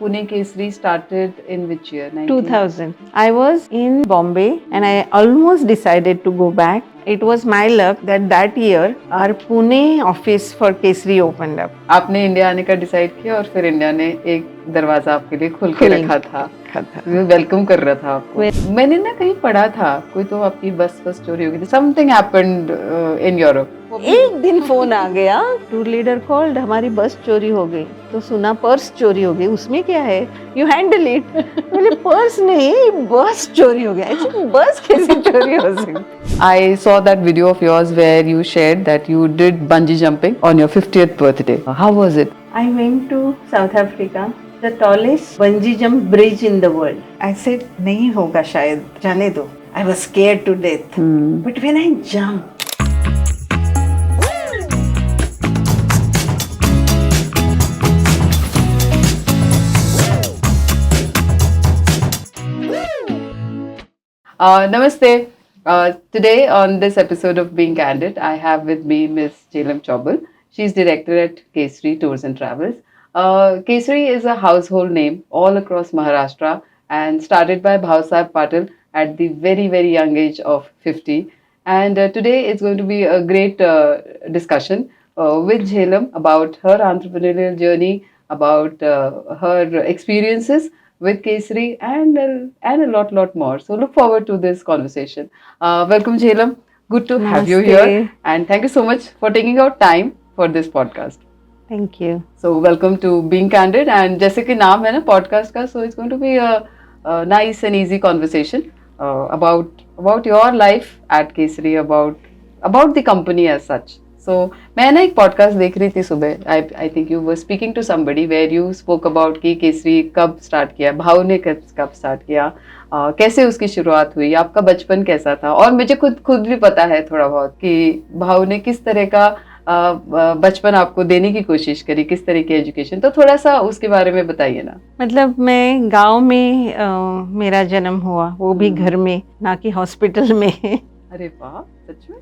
Pune Kesari started in which year? 2000. I was in Bombay and I almost decided to go back. It was my luck that that year our Pune office for Kesari opened up. आपने India आने का decide किया और फिर India ने एक दरवाजा आपके लिए खोल के रखा था, वेलकम कर रहा था आपको। मैंने ना कहीं पढ़ा था, कोई तो आपकी बस चोरी हो गई थी, समथिंग हैपेंड इन यूरोप। एक दिन फोन आ गया, टूर लीडर कॉल्ड, हमारी बस चोरी हो गई। तो सुना पर्स चोरी हो गई, उसमें क्या है, यू हैंडल इट। बोले पर्स नहीं, बस चोरी हो गया। ऐसे बस कैसे चोरी हो सकती? I saw that video of yours where you shared that you did bungee jumping on your 50th birthday. How was it? I went to South Africa, the tallest bungee jump bridge in the world. I said नहीं होगा शायद, जाने दो। I was scared to death. But when I jumped, Namaste. Today on this episode of Being Candid, I have with me Ms. Jhelum Chaubal. She's director at Kesari Tours and Travels. Kesari is a household name all across Maharashtra and started by Bhausaheb Patil at the very, very young age of 50. And today it's going to be a great discussion with Jhelum about her entrepreneurial journey, about her experiences with Kesari and a lot more. So look forward to this conversation. Welcome Jhelum. Good to have you here. Namaste. And thank you so much for taking out time for this podcast. thank you. So welcome to Being Candid. And जैसे कि नाम है ना podcast का, so it's going to be a nice and easy conversation about your life at Kesari, about the company as such. So मैं ना एक podcast देख रही थी सुबह. I think you were speaking to somebody where you spoke about कि केसरी कब start किया, भाव ने कब स्टार्ट किया, कैसे उसकी शुरुआत हुई, आपका बचपन कैसा था, और मुझे खुद भी पता है थोड़ा बहुत कि भाव ने किस तरह का बचपन आपको देने की कोशिश करी, किस तरह की एजुकेशन, तो थोड़ा सा उसके बारे में बताइए ना। मतलब मैं गांव में मेरा जन्म हुआ, वो भी घर में, ना कि हॉस्पिटल में। अरे वाह, सच में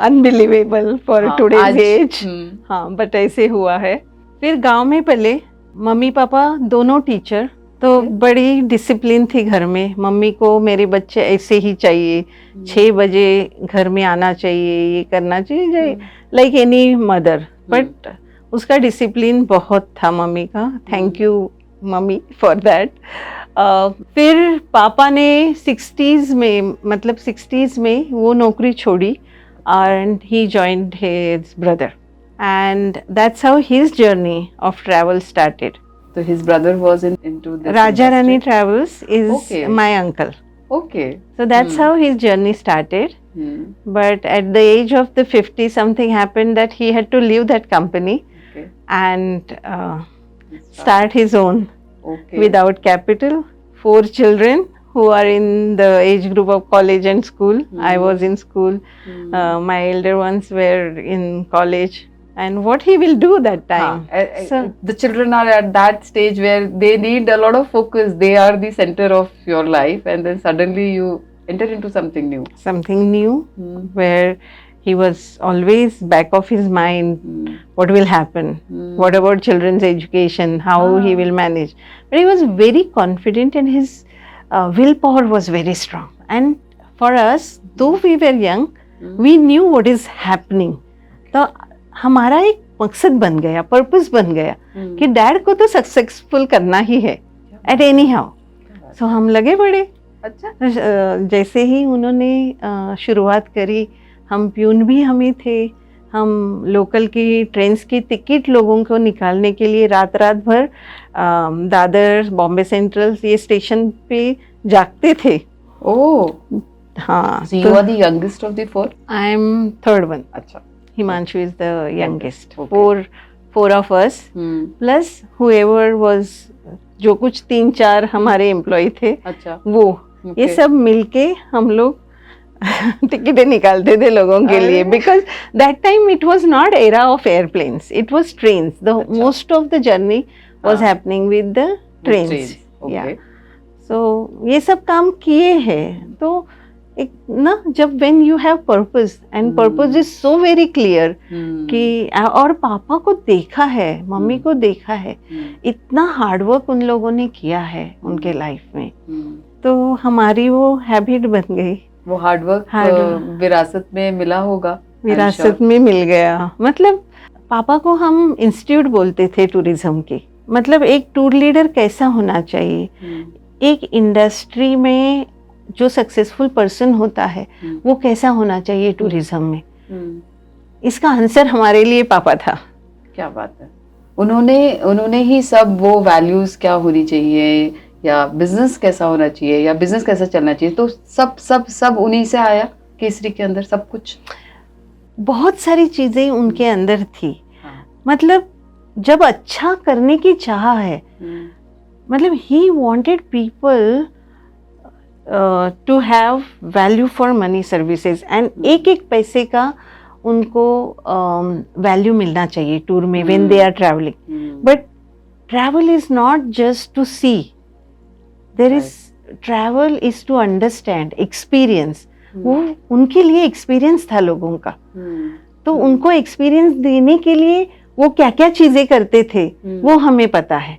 अनबिलीवेबल फॉर टुडेज एज। हम्म। हाँ, बट ऐसे हुआ है। फिर गांव में पहले मम्मी पापा दोनों टीचर, तो बड़ी डिसिप्लिन थी घर में। मम्मी को मेरे बच्चे ऐसे ही चाहिए, 6 बजे घर में आना चाहिए, ये करना चाहिए, लाइक एनी मदर। बट उसका डिसिप्लिन बहुत था मम्मी का। Thank you mummy for that. फिर पापा ने 60s में, मतलब 60s में वो नौकरी छोड़ी and he joined his brother, and that's how his journey of travel started. So his brother was into this Raja Rani industry? Travels is Okay. my uncle. Okay. So that's how his journey started. But at the age of the 50 something happened that he had to leave that company Okay. and start his own Okay. without capital. 4 children who are in the age group of college and school. I was in school. My elder ones were in college. And what he will do that time? So The children are at that stage where they need a lot of focus. They are the center of your life, and then suddenly you enter into something new. something new, where he was always back of his mind, what will happen? What about children's education? How he will manage? But he was very confident, and his willpower was very strong. And for us, though we were young, we knew what is happening. तो हमारा एक मकसद बन गया, purpose बन गया कि dad को तो सक्सेसफुल करना ही है एट एनी हाउ। सो हम लगे बड़े। अच्छा। जैसे ही उन्होंने शुरुआत करी, हम प्यून भी हम ही थे। हम लोकल की ट्रेन्स की टिकट लोगों को निकालने के लिए रात भर दादर, बॉम्बे सेंट्रल, ये स्टेशन पे जागते थे। Oh. हाँ। So you are the youngest of the 4? I am third one. अच्छा। Himanshu is the youngest. Okay. Four of us, plus whoever was, जो कुछ 3-4 हमारे एम्प्लॉय थे, अच्छा। वो ये सब मिलके हम लोग टिकटें निकालते थे लोगों के लिए, because that time it was not era of airplanes, it was trains. The most of the journey was happening with the trains. Okay. Yeah. So ये सब काम किए हैं। तो एक ना, जब when you have purpose and purpose is so very clear कि, और पापा को देखा है, मम्मी को देखा है, इतना हार्डवर्क उन लोगों ने किया है उनके लाइफ में, तो हमारी वो हैबिट बन गई। वो हार्डवर्क विरासत में मिला होगा, विरासत में मिल गया। मतलब पापा को हम इंस्टीट्यूट बोलते थे टूरिज्म के, मतलब एक टूर लीडर कैसा होना चाहिए, एक इंडस्ट्री में जो सक्सेसफुल पर्सन होता है वो कैसा होना चाहिए टूरिज्म में, इसका आंसर हमारे लिए पापा था। क्या बात है। उन्होंने ही सब वो वैल्यूज क्या होनी चाहिए, या बिजनेस कैसा होना चाहिए, या बिजनेस कैसा चलना चाहिए, तो सब सब सब उन्हीं से आया केसरी के अंदर सब कुछ। बहुत सारी चीजें उनके अंदर थी। मतलब जब अच्छा करने की चाह है, मतलब he wanted people to have value for money services, and एक एक पैसे का उनको वैल्यू मिलना चाहिए टूर में when they are travelling. But travel is not just to see, there is travel is to understand, experience. वो उनके लिए एक्सपीरियंस था लोगों का, तो उनको एक्सपीरियंस देने के लिए वो क्या क्या चीजें करते थे वो हमें पता है।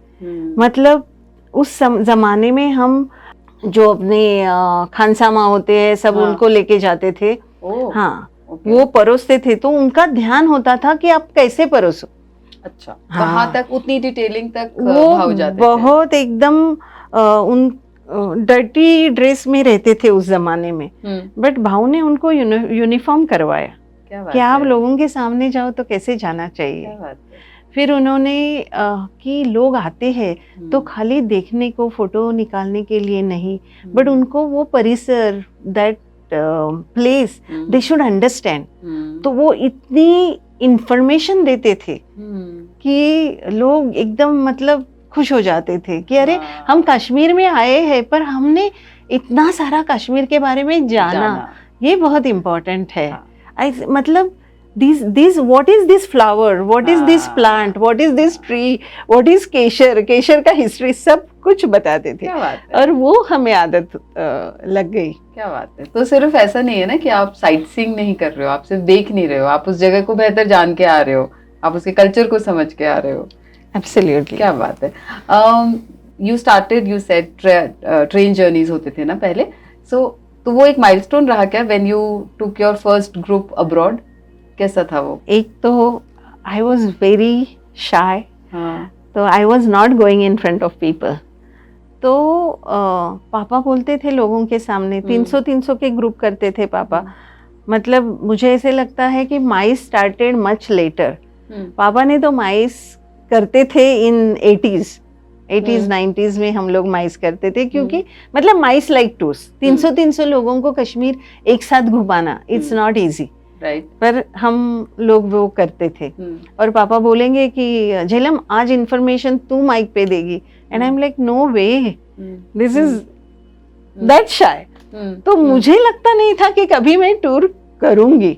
मतलब उस जमाने में हम जो अपने खानसामा होते हैं सब उनको लेके जाते थे, वो परोसते थे, तो उनका ध्यान होता था कि आप कैसे परोसो। अच्छा, कहाँ तक, उतनी डिटेलिंग तक भाव जाते थे। बहुत एकदम उन डर्टी ड्रेस में रहते थे उस जमाने में, बट भाव ने उनको यूनिफॉर्म करवाया कि आप लोगों के सामने जाओ तो कैसे जाना चाहिए। फिर उन्होंने कि लोग आते हैं तो खाली देखने को, फोटो निकालने के लिए नहीं, बट उनको वो परिसर, that place they should understand. तो वो इतनी इंफॉर्मेशन देते थे कि लोग एकदम मतलब खुश हो जाते थे कि अरे हम कश्मीर में आए हैं पर हमने इतना सारा कश्मीर के बारे में जाना, ये बहुत इम्पोर्टेंट है। मतलब these what is this flower, what is this plant, what is this tree, what is केशर का हिस्ट्री सब कुछ बताते थे, और वो हमें आदत लग गई। क्या बात है। तो सिर्फ ऐसा नहीं है ना कि आप साइट सीइंग नहीं कर रहे हो, आप सिर्फ देख नहीं रहे हो, आप उस जगह को बेहतर जान के आ रहे हो, आप उसके कल्चर को समझ के आ रहे हो। एब्सोल्युटली। क्या बात है। You started, you said train journeys होते थे ना पहले, तो वो एक माइलस्टोन रहा क्या when you took your first group abroad? कैसा था वो? एक तो आई वॉज वेरी शाय, तो I was not going in front of people. तो पापा बोलते थे लोगों के सामने, 300 के ग्रुप करते थे पापा। मतलब मुझे ऐसे लगता है कि माइस स्टार्टेड मच लेटर। पापा ने तो माइस करते थे इन 80s 90s में हम लोग माइस करते थे, क्योंकि मतलब माइस लाइक टूर्स, 300 लोगों को कश्मीर एक साथ घुमाना, इट्स नॉट ईजी, पर हम लोग वो करते थे। और पापा बोलेंगे कि झेलम आज इन्फॉर्मेशन तू माइक पे देगी, and I am like no way, this is that shy. तो मुझे लगता नहीं था कि कभी मैं टूर करूंगी।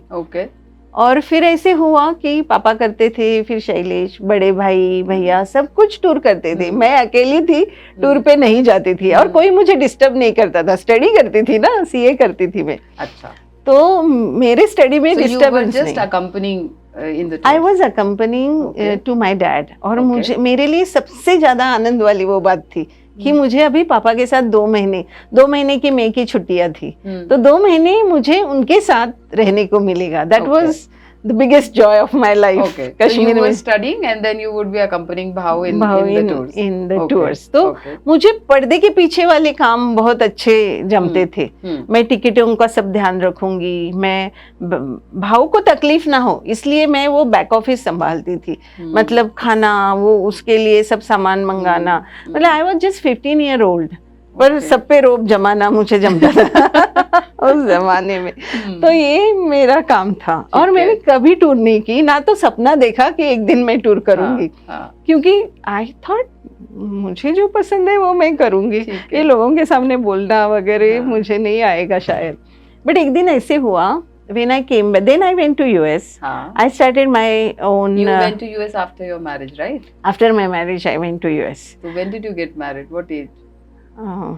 और फिर ऐसे हुआ कि पापा करते थे, फिर शैलेश, बड़े भाई भैया सब कुछ टूर करते थे, मैं अकेली थी टूर पे नहीं जाती थी, और कोई मुझे डिस्टर्ब नहीं करता था, स्टडी करती थी ना, सीए करती थी मैं। अच्छा, तो मेरे स्टडी में डिस्टर्बेंस नहीं। I was accompanying to my dad. और मुझे, मेरे लिए सबसे ज्यादा आनंद वाली वो बात थी कि मुझे अभी पापा के साथ 2 महीने की मई की छुट्टियां थी, तो 2 महीने मुझे उनके साथ रहने को मिलेगा। That was the biggest joy of my life. Kashmir so you were studying and then you would be accompanying Bhau in the tours. In the tours. तो मुझे पर्दे के पीछे वाले काम बहुत अच्छे जमते थे। मैं टिकटों का सब ध्यान रखूंगी, मैं भाव को तकलीफ ना हो इसलिए मैं वो बैक ऑफिस संभालती थी। मतलब खाना, वो उसके लिए सब सामान मंगाना। मतलब I was just 15 year old, पर सब पे रोब जमाना मुझे जमता था उस जमाने में। तो ये मेरा काम था, और मैंने कभी टूर नहीं की, ना तो सपना देखा कि एक दिन मैं टूर करूंगी, क्योंकि आई थॉट मुझे जो पसंद है वो मैं करूंगी, ये लोगों के सामने बोलना वगैरह मुझे नहीं आएगा शायद। बट एक दिन ऐसे हुआ, when I came back, then I went to US. I started my own. You went to US after your marriage, right? After my marriage, I went to US. So when did you get married? What age?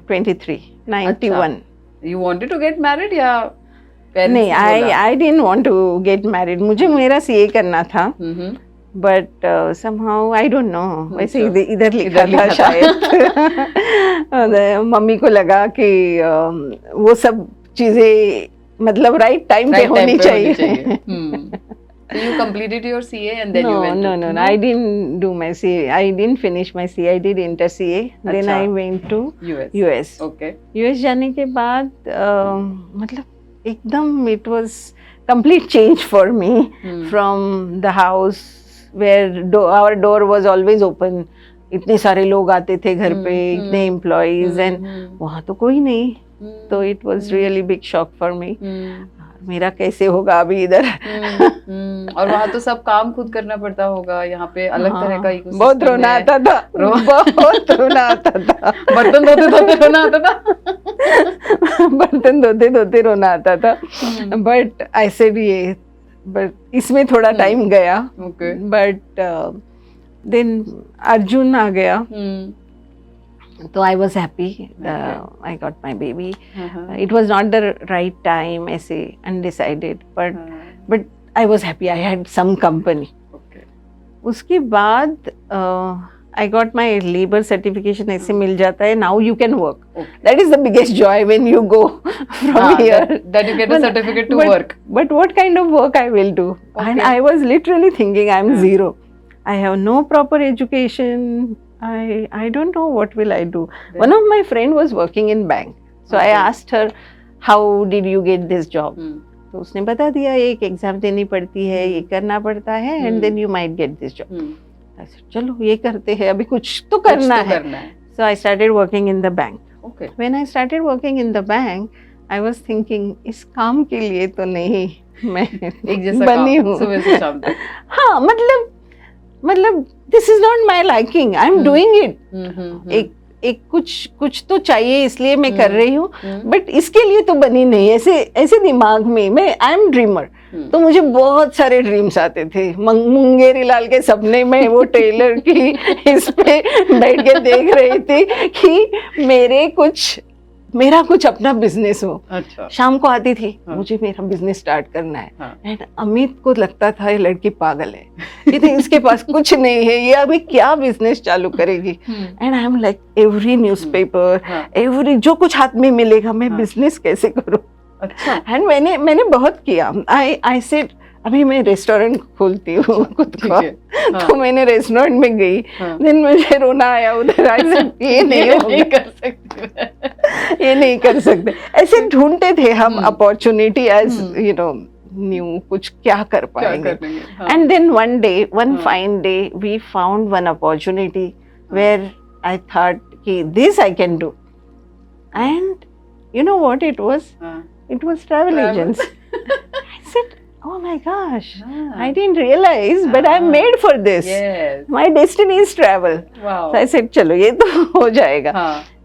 23, 91. You wanted to get married या parents नहीं, ने बोला? I didn't want to get married. मुझे मेरा CA करना था, हम्म, but somehow I don't know, वैसे अच्छा, इधर लिखा इधर था लिखा था। शायद। और मम्मी को लगा कि वो सब चीजें मतलब राइट टाइम पे Right time होनी पे होनी चाहिए। चाहिए। So you completed your CA and then you No, went no, to no. I didn't do my CA. I didn't finish my CA. I did inter CA. Then अच्छा। I went to US. US. Okay. US जाने के बाद मतलब एकदम it was complete change for me from the house where our door was always open. इतने सारे लोग आते थे घर पे, इतने employees and वहाँ तो कोई नहीं, तो it was really big shock for me. मेरा कैसे होगा अभी इधर। और वहाँ तो सब काम खुद करना पड़ता होगा, यहाँ पे अलग तरह का ecosystem बहुत रोना है। आता था, बहुत रोना आता था। बर्तन धोते धोते रोना आता था। बर्तन धोते धोते रोना आता था, बट ऐसे भी ये, बट इसमें थोड़ा टाइम गया। Okay. बट देन अर्जुन आ गया, तो I was happy, I got my baby. It was not the right time, ऐसे undecided, but I was happy, I had some company. उसके बाद I got my labour certification, ऐसे मिल जाता है, now you can work. That is the biggest joy when you go from here, that you get a certificate to work. But what kind of work I will do? And I was literally thinking I'm zero. I have no proper education. I don't know what will I do. One of my friend was working in bank. So I asked her, how did you get this job? तो उसने बता दिया, एक exam देनी पड़ती है, ये करना पड़ता है, and then you might get this job. I said, चलो ये करते हैं, अभी कुछ तो करना है। So I started working in the bank. Okay. When I started working in the bank, I was thinking, इस काम के लिए तो नहीं मैं एक जैसा बनी काम हूँ। सुबह से शाम तक। हाँ, मतलब this is not my liking. I'm doing it. एक कुछ तो चाहिए, इसलिए मैं कर रही हूँ, बट इसके लिए तो बनी नहीं। ऐसे दिमाग में मैं आई एम ड्रीमर, तो मुझे बहुत सारे ड्रीम्स आते थे। मुंगेरी लाल के सपने में वो टेलर की इस पे बैठ के देख रही थी कि मेरा कुछ अपना बिजनेस हो। अच्छा। शाम को आती थी, मुझे मेरा बिजनेस स्टार्ट करना है। एंड अमित को लगता था ये लड़की पागल है, ये इसके पास कुछ नहीं है, ये अभी क्या बिजनेस चालू करेगी। And I am like every newspaper, every जो कुछ हाथ में मिलेगा, मैं बिजनेस कैसे करूं। अच्छा। एंड मैंने बहुत किया। आई सेड अभी मैं रेस्टोरेंट खोलती हूँ खुद का। तो मैंने रेस्टोरेंट में गई, देन मुझे रोना आया उधर। आई सेड ये नहीं कर सकते, ये नहीं कर सकते। ऐसे ढूंढते थे हम opportunity as you know new, कुछ क्या कर पाएंगे। And then one fine day we found one opportunity where I thought कि this I can do. And you know what it was travel agents. I said, oh my gosh, I didn't realize, but I'm made for this. Yes. My destiny is travel. Wow. So I said, चलो ये तो हो जाएगा।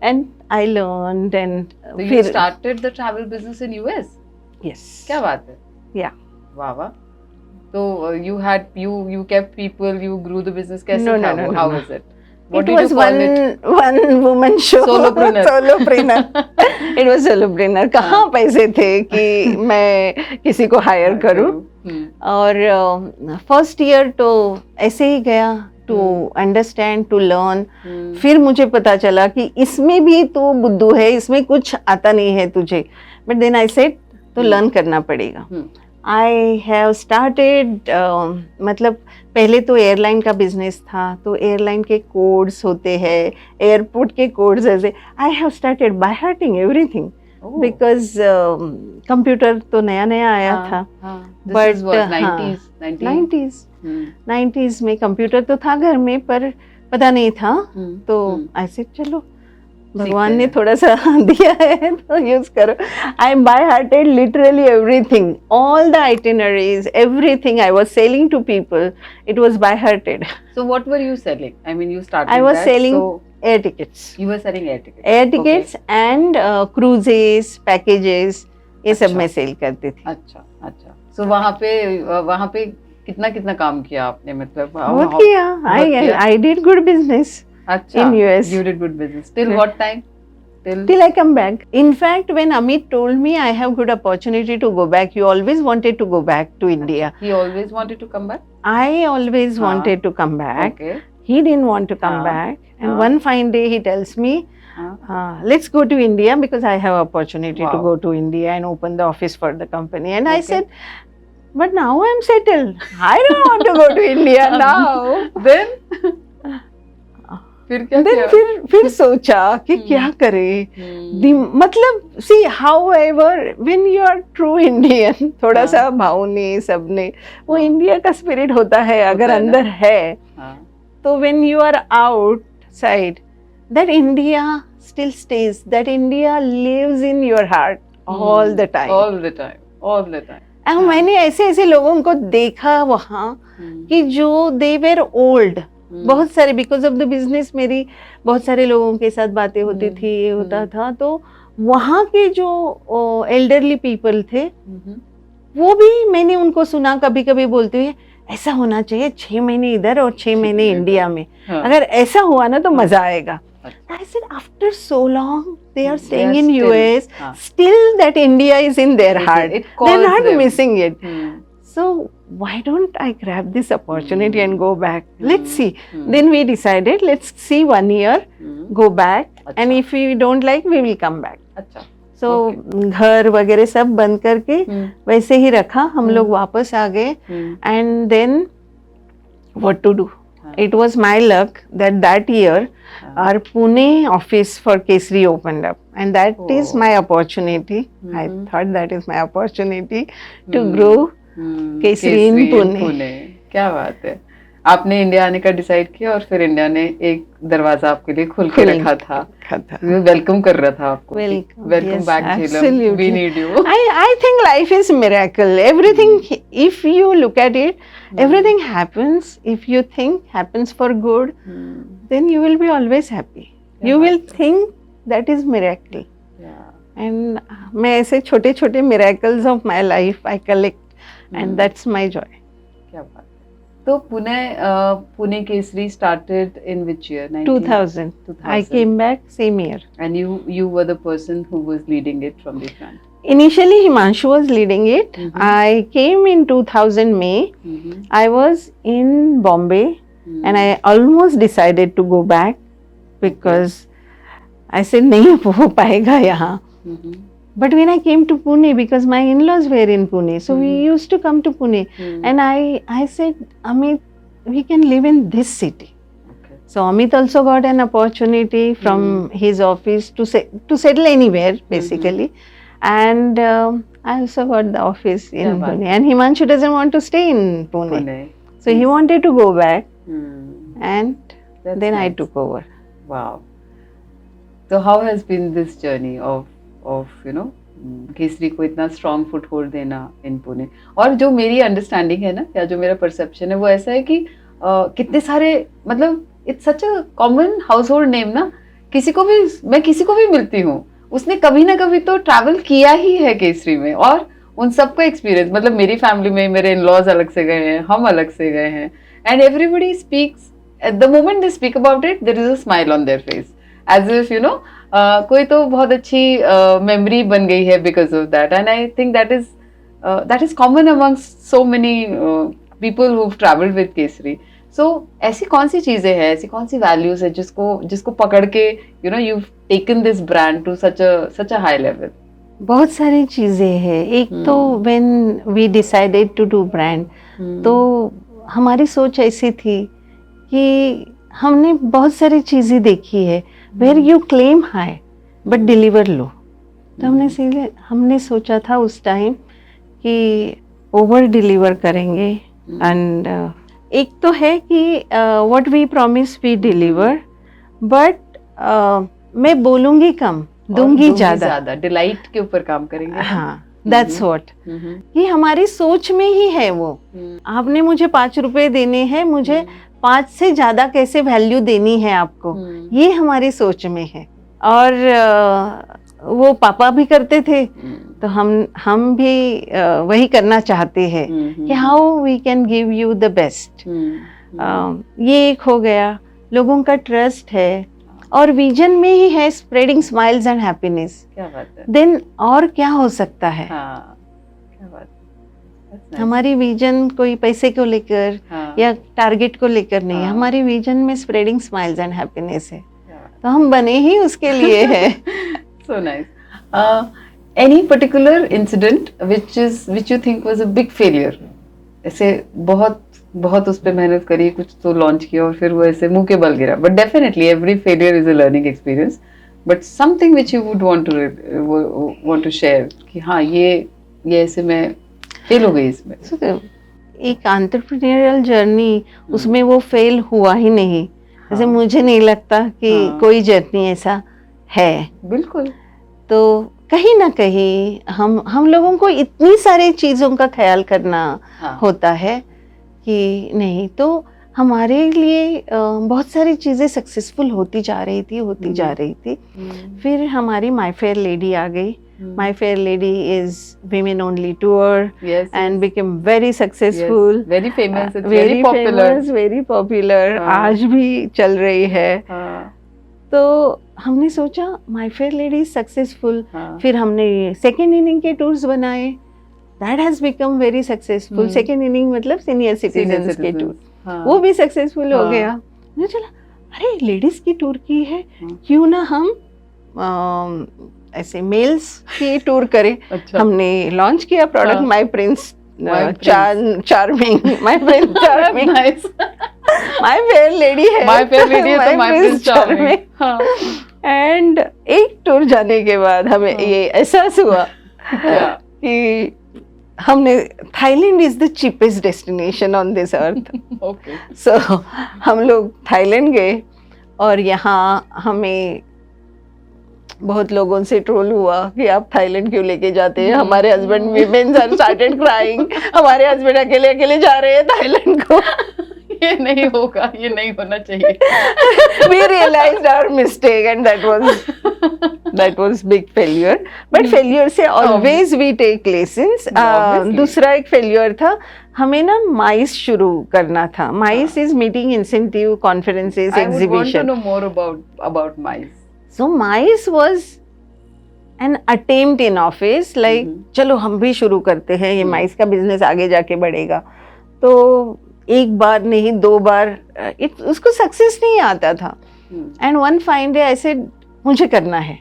And I learned and so you started the travel business in US? Yes. क्या बात है? Yeah. वाह वाह। So you kept people, you grew the business. कैसे No, था no, वो? no, How no. was it? It was one woman show. Solopreneur. It was solopreneur. कहाँ पैसे थे कि मैं किसी को हायर करूँ। और फर्स्ट ईयर तो ऐसे ही गया, टू अंडरस्टैंड, टू लर्न। फिर मुझे पता चला कि इसमें भी तो बुद्धू है, इसमें कुछ आता नहीं है तुझे। बट देन आई सेड तो लर्न करना पड़ेगा। आई हैव स्टार्टेड, मतलब पहले तो एयरलाइन का बिजनेस था, तो एयरलाइन के कोड्स होते हैं, एयरपोर्ट के कोड्स ऐसे। I have started by hearting everything, because computer तो नया नया आया था। बट 90s में कंप्यूटर तो था घर में, पर पता नहीं था। तो ऐसे चलो भगवान ने थोड़ा सा दिया है तो यूज करो। I by hearted literally everything, all the itineraries, everything I was selling to people, it was by hearted. So what were you selling? I mean you started I was selling air tickets. You were selling air tickets and cruises, packages, ये सब मैं cell करती थी। अच्छा अच्छा। सो वहाँ पे कितना काम किया आपने? मतलब बहुत किया। आई डिड गुड बिजनेस अच्छा, in US. You did good business. Till what time? till I come back. In fact, when Amit told me I have good opportunity to go back, you always wanted to go back to India. He always wanted to come back. I always wanted to come back. Okay. He didn't want to come back. And one fine day he tells me, let's go to India because I have opportunity to go to India and open the office for the company. And I said, but now I'm settled. I don't want to go to India now. Then फिर क्या किया? फिर सोचा कि क्या करे. मतलब see, however, when you are true Indian, थोड़ा सा भावने सबने वो इंडिया का स्पिरिट होता है अगर अंदर है. तो when you are outside, that India still stays, that India lives in your heart all the time. All the time. All the time. And मैंने ऐसे ऐसे लोगों को देखा वहाँ कि जो they were old, बहुत सारे, बिकॉज ऑफ द बिजनेस मेरी बहुत सारे लोगों के साथ बातें होती थी, ये होता था. तो वहाँ के जो एल्डरली पीपल थे वो भी मैंने उनको सुना कभी कभी बोलते हुए, ऐसा होना चाहिए 6 महीने इधर और 6 महीने इंडिया में. अगर ऐसा हुआ ना तो मजा आएगा. I said, after so long they are staying in US, still that India is in their heart. They're not missing it. So why don't I grab this opportunity and go back? Let's see. Then we decided, let's see 1 year, go back, and if we don't like, we will come back. So घर वगैरह सब बंद करके वैसे ही रखा. हम लोग वापस आ गए. And then what to do? It was my luck that that year our Pune office for Kesari opened up, and that is my opportunity. I thought that is my opportunity to grow Kesari in Pune. क्या बात है. आपने India आने का decide किया और फिर India ने एक दरवाजा आपके लिए खोल के रखा था. वेलकम कर रहा था आपको. Welcome back Jhelum. We need you. I think life is miracle. Everything, if you look at it, everything happens. If you think happens for good, then you will be always happy. You will think that is miracle. And मैं ऐसे छोटे छोटे miracles of my life I collect, and that's my joy. क्या बात. So Pune Kesari started in which year? 2000. I came back same year. And you were the person who was leading it from the front. Initially Himanshu was leading it. I came in 2000 May. I was in Bombay and I almost decided to go back because I said नहीं हो पाएगा यहाँ. But when I came to Pune, because my in-laws were in Pune, so we used to come to Pune. And I said, Amit, we can live in this city. So Amit also got an opportunity from his office to settle anywhere, basically. And I also got the office in Pune. And Himanshu doesn't want to stay in Pune. So he wanted to go back. And then I took over. Wow. So how has been this journey of Kesari को इतना strong foot hold देना इन पुणे? और जो मेरी understanding है ना, या जो मेरा परसेप्शन है वो ऐसा है कि कितने सारे, मतलब it's such a common house hold name ना. मैं किसी को भी मिलती हूँ, उसने कभी ना कभी तो ट्रैवल किया ही है केसरी में. और उन सबका एक्सपीरियंस, मतलब मेरी फैमिली में मेरे इन-लॉज अलग से गए हैं, हम अलग से गए हैं, and everybody speaks, the moment they speak about it there is a smile on their face, as if कोई तो बहुत अच्छी मेमोरी बन गई है because of that. And I think that is common amongst so many people who travelled with Kesari. सो ऐसी कौन सी चीजें हैं, ऐसी कौन सी वैल्यूज है जिसको पकड़ के you taken this brand to such a high level? बहुत सारी चीजें हैं. एक तो when we decided to do brand, तो हमारी सोच ऐसी थी कि हमने बहुत सारी चीजें देखी है where you claim high but deliver low. तो हमने सोचा था उस टाइम कि ओवर डिलीवर करेंगे. एंड एक तो है कि what we promise we deliver, but मैं बोलूँगी कम, दूंगी ज़्यादा. डिलाइट के ऊपर काम करेंगे. हाँ, दैट्स व्हाट. ये हमारी सोच में ही है. वो आपने मुझे 5 रुपए देने हैं, मुझे 5 से ज़्यादा कैसे वैल्यू देनी है आपको, ये हमारी सोच में है. और वो पापा भी करते थे, तो हम भी वही करना चाहते हैं कि how we can give you the best. ये एक हो गया. लोगों का ट्रस्ट है. और विजन में ही है स्प्रेडिंग स्माइल्स एंड हैप्पीनेस, क्या बात है। देन और क्या हो सकता है। हाँ, क्या बात है। That's nice. हमारी विजन कोई पैसे को लेकर हाँ, या टारगेट को लेकर नहीं है, हाँ। हमारी विजन में स्प्रेडिंग स्माइल्स एंड हैप्पीनेस है, क्या बात तो हम बने ही उसके लिए है। So nice. Any particular incident which you think was a big failure? ऐसे बहुत बहुत उस पे मेहनत करी, कुछ तो लॉन्च किया और फिर वो ऐसे मुंह के बल गिरा. But definitely every failure is a learning experience. But something which you would want to share कि हाँ ये ऐसे मैं फेल हो गई इसमें. So, एक एंटरप्रेन्योरियल जर्नी, उसमें वो फेल हुआ ही नहीं, जैसे हाँ. मुझे नहीं लगता कि हाँ. कोई जर्नी ऐसा है. बिल्कुल. तो कहीं ना कहीं हम लोगों को इतनी सारी चीज़ों का ख्याल करना हाँ. होता है कि नहीं, तो हमारे लिए बहुत सारी चीज़ें सक्सेसफुल होती जा रही थी. फिर हमारी माय फेयर लेडी आ गई. My fair lady is women only tour Yes. And became very successful, Very famous. It's very popular. Very popular, हाँ. आज भी चल रही है. हाँ. तो हमने सोचा माय फेयर लेडी सक्सेसफुल. हाँ. फिर हमने सेकेंड इनिंग के टूर्स बनाए, that has become very successful. Second inning मतलब सीनियर सिटीजन्स के टूर, हाँ. वो भी सक्सेसफुल हो हाँ. गया. मुझे चला अरे लेडीज की टूर की है, हाँ. क्यों ना हम ऐसे मेल्स की टूर करें. अच्छा. हमने लॉन्च किया प्रोडक्ट हाँ. My Prince My Prince. Charming, my Prince charming. Nice. My fair lady है, My fair lady है तो my Prince Charming. हाँ. एंड एक टूर जाने के बाद हमें हाँ. ये एहसास हुआ क्या? कि हमने Thailand is the cheapest destination on this earth. Okay. सो हम लोग थाईलैंड गए और यहाँ हमें बहुत लोगों से ट्रोल हुआ कि आप थाईलैंड क्यों लेके जाते हैं. हमारे husband women's are started crying, हमारे हस्बैंड अकेले अकेले जा रहे हैं थाईलैंड को. ये नहीं होगा, ये नहीं होना चाहिए. We realized our mistake and that was big failure. But failure से always we take lessons. Obviously. दूसरा एक failure था, हमें ना माइस शुरू करना था. माइस is meeting incentive, conferences, I would want to exhibition. know more about mice. So MICE was an attempt in office, like चलो हम भी शुरू करते हैं, ये माइस का बिजनेस आगे जाके बढ़ेगा. तो एक बार नहीं 2 बार उसको सक्सेस नहीं आता था. And one fine day I said मुझे करना है.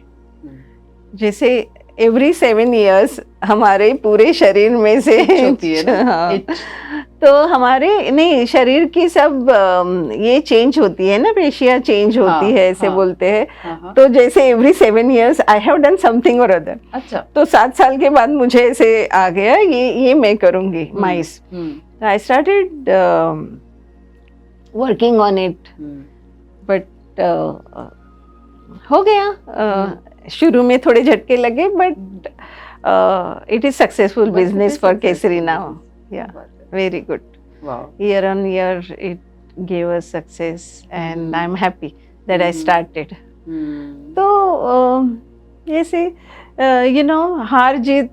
जैसे एवरी 7 years हमारे पूरे शरीर में से होती है ना? हाँ. तो हमारे नहीं शरीर की सब ये चेंज होती है ना, पेशियां चेंज होती है, ऐसे बोलते हैं. तो जैसे every 7 years I have done something और अदर. अच्छा. तो 7 साल के बाद मुझे ऐसे आ गया ये मैं करूंगी माइस. I started working on it, but हो गया. शुरू में थोड़े झटके लगे, but it is successful business for Kesari now. Yeah, very good. Wow. Year on year it gave us success and I'm happy that I started. तो ऐसे हार जीत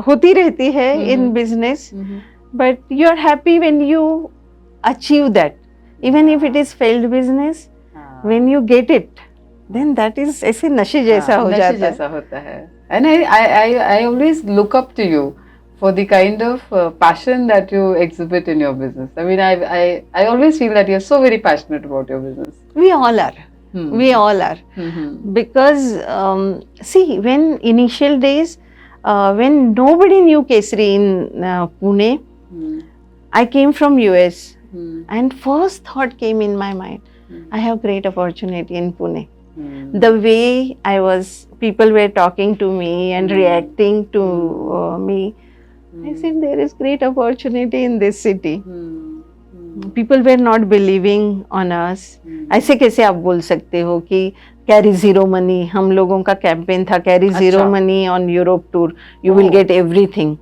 होती रहती है in business. But you are happy when you achieve that, even if it is failed business. When you get it, then that is ऐसे नशे जैसा हो जाता है. नशे जैसा होता है. And I always look up to you for the kind of passion that you exhibit in your business. I mean, I always feel that you're so very passionate about your business. We all are. We all are. Because see, when initial days, when nobody knew Kesari in Pune, I came from US, and first thought came in my mind, I have great opportunity in Pune. The way people were talking to me and reacting to me, I said there is great opportunity in this city. People were not believing on us. ऐसे कैसे आप बोल सकते हो कि carry zero money, हम लोगों का कैंपेन था carry zero money on Europe tour, you will get everything.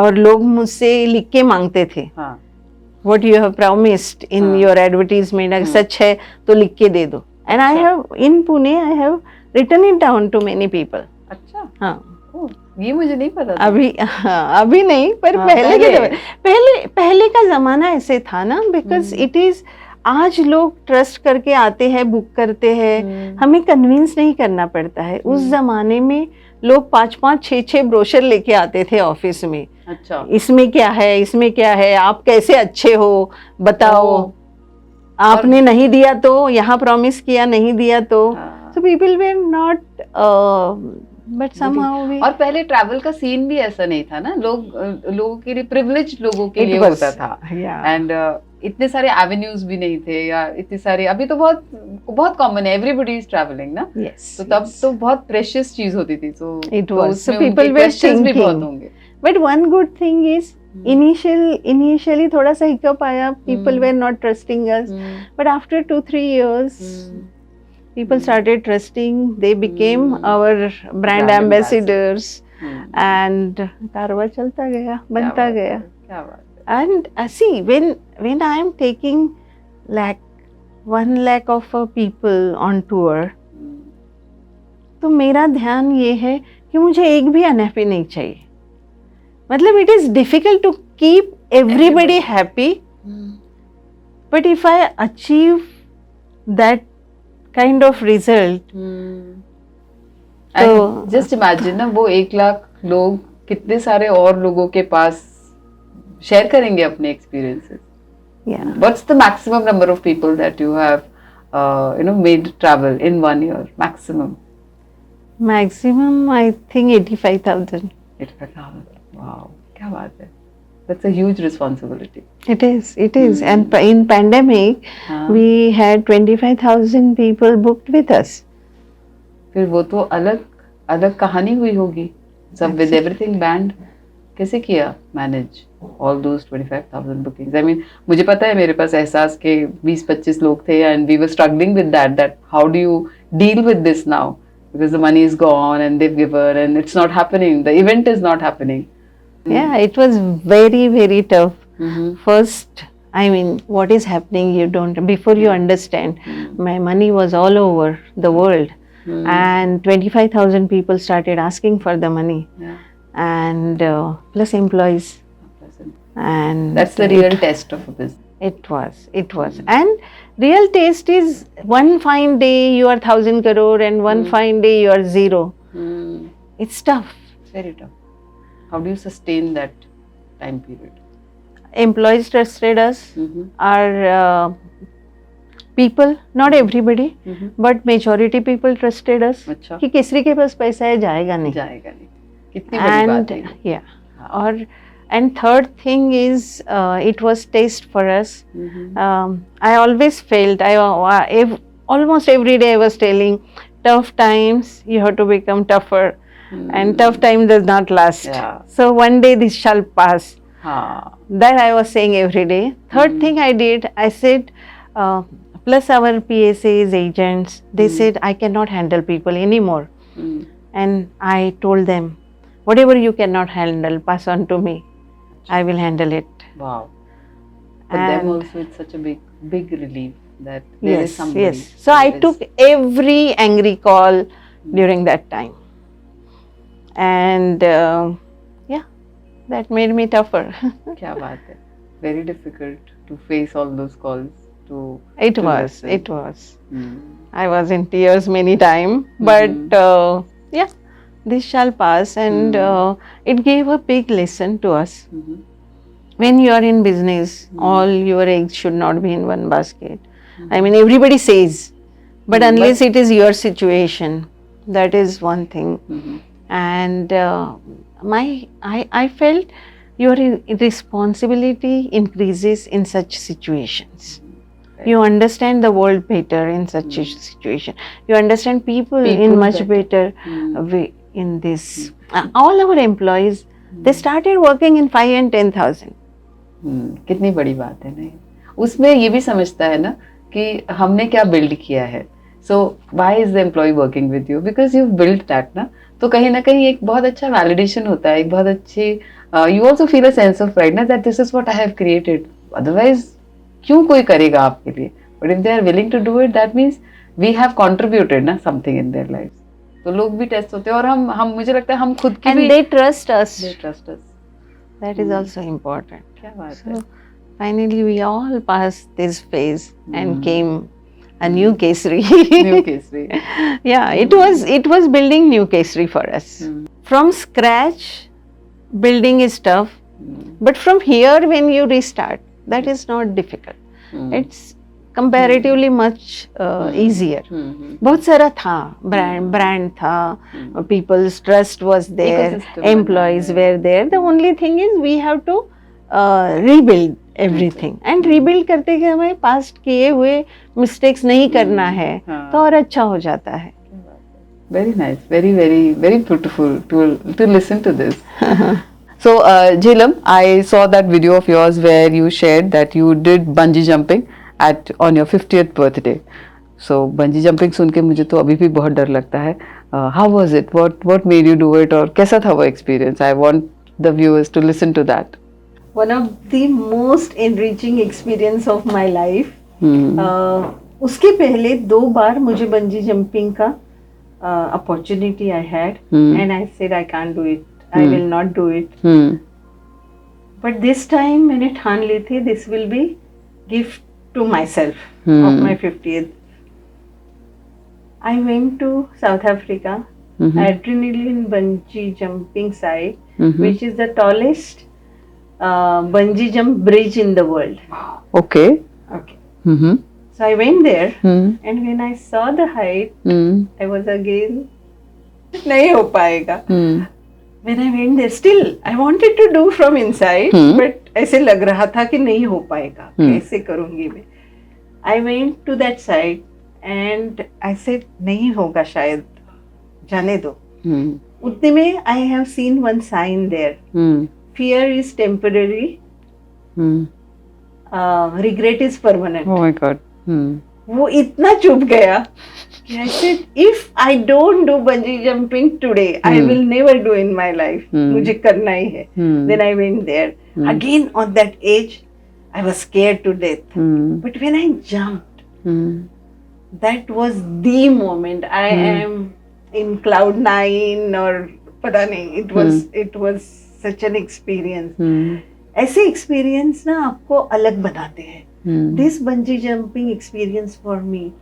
और लोग मुझसे लिख के मांगते थे, what you have promised in your advertisement, सच है तो लिख के दे दो. And I have in Pune I have written it down to many people. अच्छा. हाँ, ये मुझे नहीं पता था. अभी नहीं, पर पहले का जमाना ऐसे था ना, बिकॉज इट इज आज लोग ट्रस्ट करके आते हैं, बुक करते हैं, हमें कन्विंस नहीं करना पड़ता है। उस जमाने में लोग 5-5, 6-6 ब्रोशर लेके आते थे ऑफिस में। अच्छा, इसमें क्या है, इसमें क्या है, आप कैसे अच्छे हो बताओ, आपने नहीं दिया तो, यहाँ प्रॉमिस किया नहीं दिया तो। हाँ। So people were not, but somehow we, और पहले ट्रैवल का सीन भी ऐसा नहीं था ना, लोगों के लिए, प्रिविलेज लोगों के लिए होता था। एंड इतने सारे एवेन्यूज भी नहीं थे, या इतने सारे, अभी तो बहुत बहुत कॉमन है, एवरीबडी इज ट्रैवलिंग ना। तो तब तो बहुत प्रेशियस चीज होती थी, तो It was. So उसमें people उनके were questions भी बहुत thinking. होंगे। But one good thing is, initially थोड़ा सा hiccup आया, people were not trusting us. But after 2-3 years, people started trusting. They became our brand ambassadors, and कारवा चलता गया, बनता गया। क्या बात है। And see, when I am taking 1 lakh of people on tour, तो मेरा ध्यान ये है कि मुझे एक भी अनहैप्पी नहीं चाहिए। मतलब it is difficult to keep everybody happy, but if I achieve that kind of result, तो जस्ट इमेजिन ना, वो 1 लाख लोग कितने सारे और लोगों के पास शेयर करेंगे अपने experiences. What's the maximum number of people that you have made travel in 1 year maximum? Maximum, I think 85,000. 85,000. Wow, क्या बात है। That's a huge responsibility. It is. And in pandemic, we had 25,000 people booked with us. फिर वो तो अलग कहानी हुई होगी, सब with everything banned। कैसे किया manage all those 25,000 bookings? I mean, मुझे पता है, मेरे पास एहसास के 20-25 लोग थे, and we were struggling with that how do you deal with this now? Because the money is gone and they've given and it's not happening. The event is not happening. Yeah, it was very, very tough. First, I mean, what is happening, you don't, before you understand, my money was all over the world. And 25,000 people started asking for the money. And plus employees. And that's the real test of a business. It was. And real taste is one fine day you are 1,000 crore and one fine day you are 0. It's tough. It's very tough. How do you sustain that time period? Employees trusted us. Our people, not everybody, but majority people trusted us. अच्छा। कि केसरी के पास पैसा है, जाएगा नहीं। कितनी बड़ी बात है। और and third thing is, it was taste for us. I always felt, almost every day I was telling, tough times you have to become tougher, and tough time does not last. So one day this shall pass. That I was saying every day. Third thing I did, I said, plus our PSAs, agents, they said I cannot handle people anymore. And I told them, whatever you cannot handle, pass on to me. I will handle it. Wow. For them also it's such a big relief that there is somebody. Yes. So I took every angry call during that time. And that made me tougher. क्या बात है। Very difficult to face all those calls. It was. I was in tears many times, but this shall pass, and it gave a big lesson to us. When you are in business, all your eggs should not be in one basket. I mean, everybody says, but unless it is your situation, that is one thing. And I felt your responsibility increases in such situations. You understand the world better in such a situation. You understand people in much better way. In this, all our employees, they started working in 5 and 10,000. कितनी बड़ी बात है ना। उसमें ये भी समझता है ना कि हमने क्या बिल्ड किया है। So why is the employee working with you? Because you've built that ना। तो कहीं ना कहीं एक बहुत अच्छा वैलिडेशन होता है, एक बहुत अच्छी, you also feel a sense of pride ना, that this is what I have created. Otherwise क्यों कोई करेगा आपके लिए? But if they are willing to do it, that means we have contributed ना something in their lives. तो लोग भी टेस्ट होते हैं, और हम मुझे लगता है हम खुद की भी, they trust us. They trust us. That is also important. क्या बात है। finally we all passed this phase and came a new Kesari. New Kesari. Yeah, it was building new Kesari for us. From scratch, building is tough, but from here when you restart, that is not difficult. It's comparatively much easier. बहुत सारा था, brand था, people's trust was there, Ecosystem employees बना है. were there. The only thing is we have to rebuild everything and rebuild करते कि हमें past किए हुए mistakes नहीं करना है, तो और अच्छा हो जाता है. Very nice, very, very, very beautiful to listen to this. So, Jhelum, I saw that video of yours where you shared that you did bungee jumping on your 50th birthday. So, bungee jumping सुन के मुझे तो अभी भी बहुत डर लगता है. How was it? What made you do it? और कैसा था वो experience? I want the viewers to listen to that. One of the most enriching experience of my life. उसके पहले 2 बार मुझे बंजी जंपिंग का opportunity I had, and I said I can't do it. I will not do it. But this time मैंने ठान ली थी this will be gift to myself of my 50th. I went to South Africa, adrenaline bungee jumping site, which is the tallest bungee jump bridge in the world. Okay. So I went there, and when I saw the height, I was again नहीं हो पाएगा. When I went there, still I wanted to do from inside, but ऐसे लग रहा था कि नहीं हो पाएगा. कैसे करूँगी मैं? I went to that site and I said नहीं होगा शायद, जाने दो. उतने में I have seen one sign there. Fear is temporary. Regret is permanent. Oh my God. वो इतना चुप गया. I said, if I don't do bungee jumping today, I will never do in my life. मुझे करना ही है. Then I went there. Again on that age, I was scared to death. But when I jumped, that was the moment. I am in cloud 9 or पता नहीं. It was such an experience. ऐसे experience ना आपको अलग बनाते हैं. This bungee jumping experience for me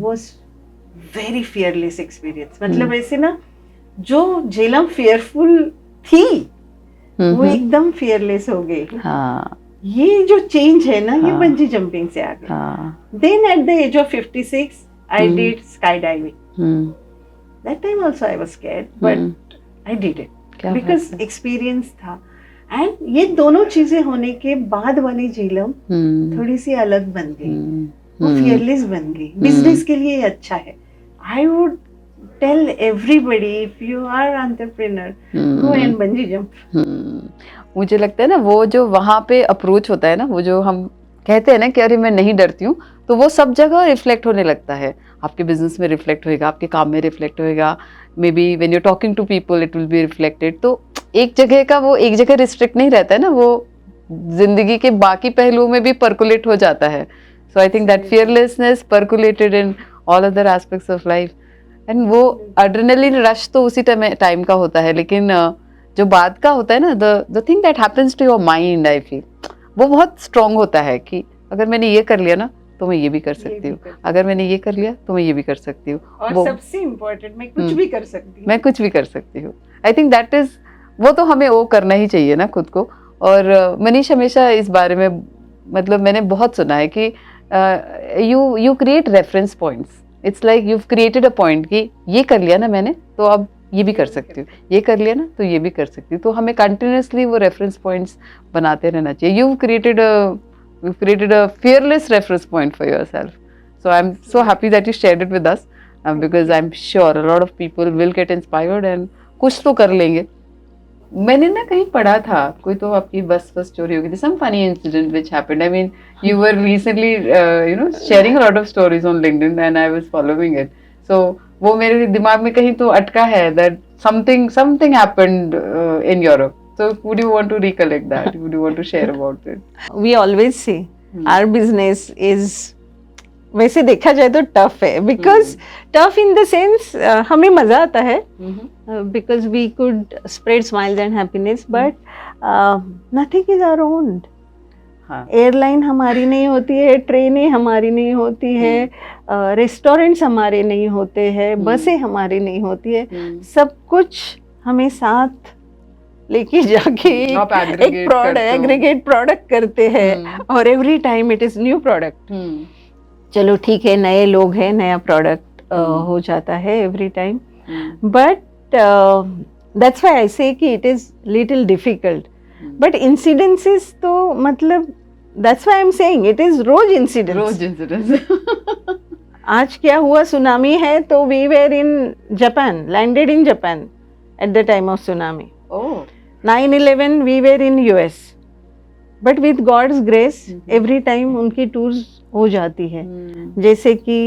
was very fearless experience. मतलब ऐसे ना जो झेलम fearful थी वो एकदम fearless हो गई. ये जो change है ना ये bungee jumping से आ गया. Then at the age of 56 I did skydiving. That time also I was scared, but I did it because experience था. And ये दोनों चीजें होने के बाद वाली झेलम थोड़ी सी अलग बन गई. वो fearless बन गई. बिजनेस के लिए अच्छा है. I would tell everybody if you are entrepreneur, go and bungee jump. मुझे लगता है ना वो जो वहाँ पे अप्रोच होता है ना, वो जो हम कहते हैं ना कि अरे मैं नहीं डरती हूँ, तो वो सब जगह रिफ्लेक्ट होने लगता है. आपके बिजनेस में रिफ्लेक्ट होएगा, आपके काम में रिफ्लेक्ट होएगा, maybe when you talking to people it will be reflected. तो एक जगह का वो एक जगह रिस्ट्रिक्ट नहीं रहता है ना, वो जिंदगी के बाकी पहलुओं में भी पर्कुलेट हो जाता है. So I think that fearlessness percolated in all other aspects of life. And वो एड्रेनलिन रश तो उसी टाइम का होता है, लेकिन जो बाद का होता है ना, the thing that happens to your mind, I feel वो बहुत स्ट्रॉन्ग होता है कि अगर मैंने ये कर लिया ना तो मैं ये भी कर सकती हूँ, अगर मैंने ये कर लिया तो मैं ये भी कर सकती हूँ, और सबसे इम्पोर्टेंट मैं कुछ भी कर सकती हूँ. मैं कुछ भी कर सकती हूँ. आई थिंक दैट इज, वो तो हमें वो करना ही चाहिए ना खुद को. और मनीष हमेशा इस बारे में, मतलब मैंने बहुत सुना है कि you create reference points. It's like you created a point कि ये कर लिया ना मैंने तो अब ये भी कर सकती हूँ, ये कर लिया ना तो ये भी कर सकती हूँ. तो हमें कंटिन्यूसली वो रेफरेंस पॉइंट्स बनाते रहना चाहिए. You created a fearless reference point for yourself. So I'm so happy that you shared it with us, because I'm sure a lot of people will get inspired and कुछ तो कर लेंगे. मैंने ना कहीं पढ़ा था, कोई तो आपकी बस चोरी हो गई थी, some funny incident which happened. I mean, you were recently, sharing a lot of stories on LinkedIn and I was following it. So वो मेरे दिमाग में कहीं तो अटका है that something happened in Europe. So would you want to recollect that? Would you want to share about it? We always say our business is, वैसे देखा जाए तो टफ है, because tough in the sense हमें मजा आता है, because we could spread smiles and happiness, but nothing is our own. हाँ एयरलाइन हमारी नहीं होती है, ट्रेनें हमारी नहीं होती है, रेस्टोरेंट्स हमारे नहीं होते हैं, बसें हमारी नहीं होती है, सब कुछ हमें साथ लेके जाके आप एक aggregate प्रोडक्ट करते हो। एग्रीगेट प्रोडक्ट करते हैं और every time it is new product. चलो ठीक है, नए लोग हैं, नया प्रोडक्ट हो जाता है every time, but that's why I say कि it is little difficult. But incidences तो मतलब that's why I am saying it is रोज इंसिडेंस। रोज इंसिडेंट्स। आज क्या हुआ, सुनामी है तो we were in Japan, landed in Japan at the time of tsunami. Oh 9/11 we were in US, but with God's grace every time उनकी tours हो जाती है। जैसे कि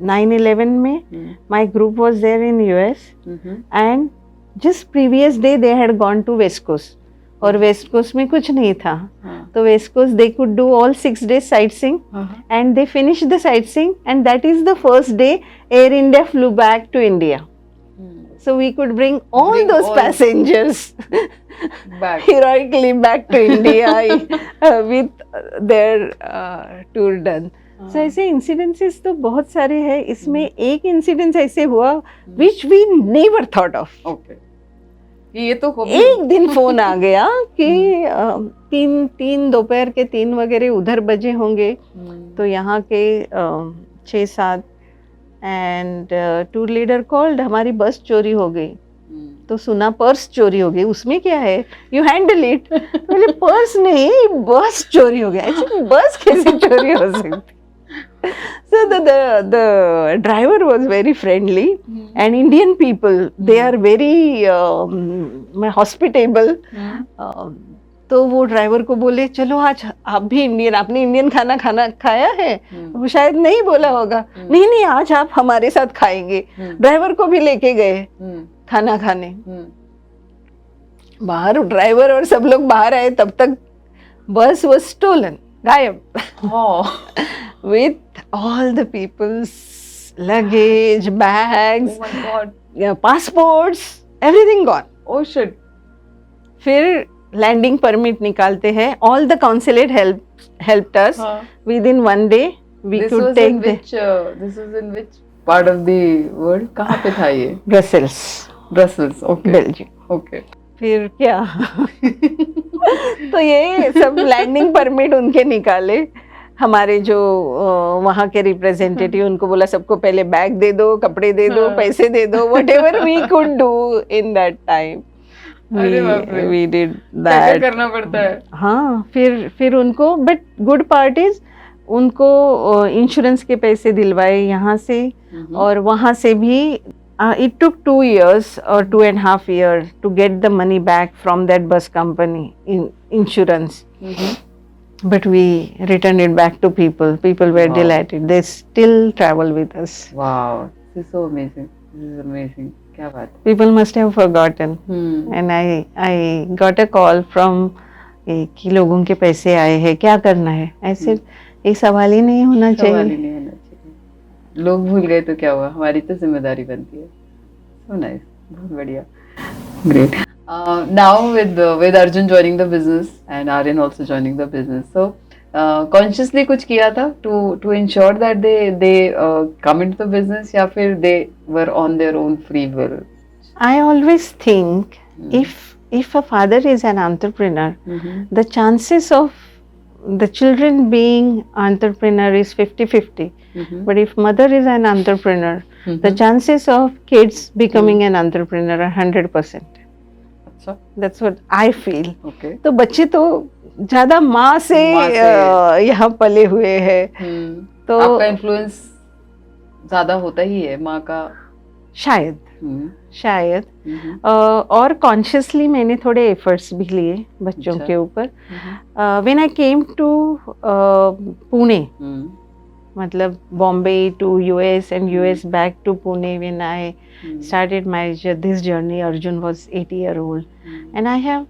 9/11 में my group was there in US and just previous day they had gone to West Coast, और West Coast में कुछ नहीं था, तो West Coast they could do all 6 days sightseeing and they finished the sightseeing and that is the first day Air India flew back to India. So we could bring all those passengers back heroically back to India with their tour done. So ऐसे incidences तो बहुत सारे हैं। इसमें एक incident ऐसे हुआ which we never thought of. Okay. ये तो एक दिन फोन आ गया कि तीन दोपहर के 3 वगैरह उधर बजे होंगे, तो यहाँ के 6-7 एंड टूर लीडर कॉल्ड, हमारी बस चोरी हो गई। तो सुना पर्स चोरी हो गई, उसमें क्या है, यू हैंडल इट। बोले पर्स नहीं, बस चोरी हो गया। ऐसे बस कैसे चोरी हो सकती? So the driver was very friendly and Indian people they are very hospitable. तो वो ड्राइवर को बोले चलो आज आप भी इंडियन, आपने इंडियन खाना खाया है? वो शायद नहीं बोला होगा, नहीं आज आप हमारे साथ खाएंगे। ड्राइवर को भी लेके गए खाना खाने। बाहर ड्राइवर और सब लोग बाहर आए, तब तक बस was stolen, गायब। with all the people's luggage, bags, oh my god, passports, everything gone. oh shit. फिर लैंडिंग परमिट निकालते हैं, all the consulate helped us within 1 day we could take this is in which part of the world? कहाँ पे था ये? Brussels, okay, Belgium. okay. फिर क्या तो ये सब लैंडिंग परमिट उनके निकाले। हमारे जो वहाँ के रिप्रेजेंटेटिव, उनको बोला सबको पहले बैग दे दो, कपड़े दे दो, पैसे दे दो, whatever we could do in that time. We did that. करना पड़ता है। हाँ, फिर उनको, बट गुड पार्ट इज उनको इंश्योरेंस के पैसे दिलवाए यहाँ से, और वहाँ से भी it took 2 years or 2.5 years to get the money back from that bus company in insurance. But we returned it back to people. People were delighted. They still travel with us. Wow, this is so amazing. This is amazing. क्या बात है? People must have forgotten. And I got a call from कि लोगों के पैसे आए हैं, क्या करना है? ऐसे ये सवाल ही नहीं होना चाहिए। सवाल ही नहीं होना चाहिए। लोग भूल गए तो क्या हुआ, हमारी तो जिम्मेदारी बनती है। So nice, बहुत बढ़िया, great. Now with Arjun joining the business and Aryan also joining the business, so consciously कुछ किया था to ensure that they come into the business, या फिर they were on their own free will? I always think if a father is an entrepreneur, the chances of the children being entrepreneur is 50-50. But if mother is an entrepreneur, the chances of kids becoming an entrepreneur are 100%. That's what I feel. Okay. तो बच्चे तो ज्यादा माँ से यहाँ पले हुए हैं, तो आपका इन्फ्लुएंस ज्यादा होता ही है माँ का, शायद और कॉन्शियसली मैंने थोड़े एफर्ट्स भी लिए बच्चों के ऊपर। When I came to Pune, मतलब Bombay to US and US back to Pune, when I started my this journey, Arjun was 8 years old, and I have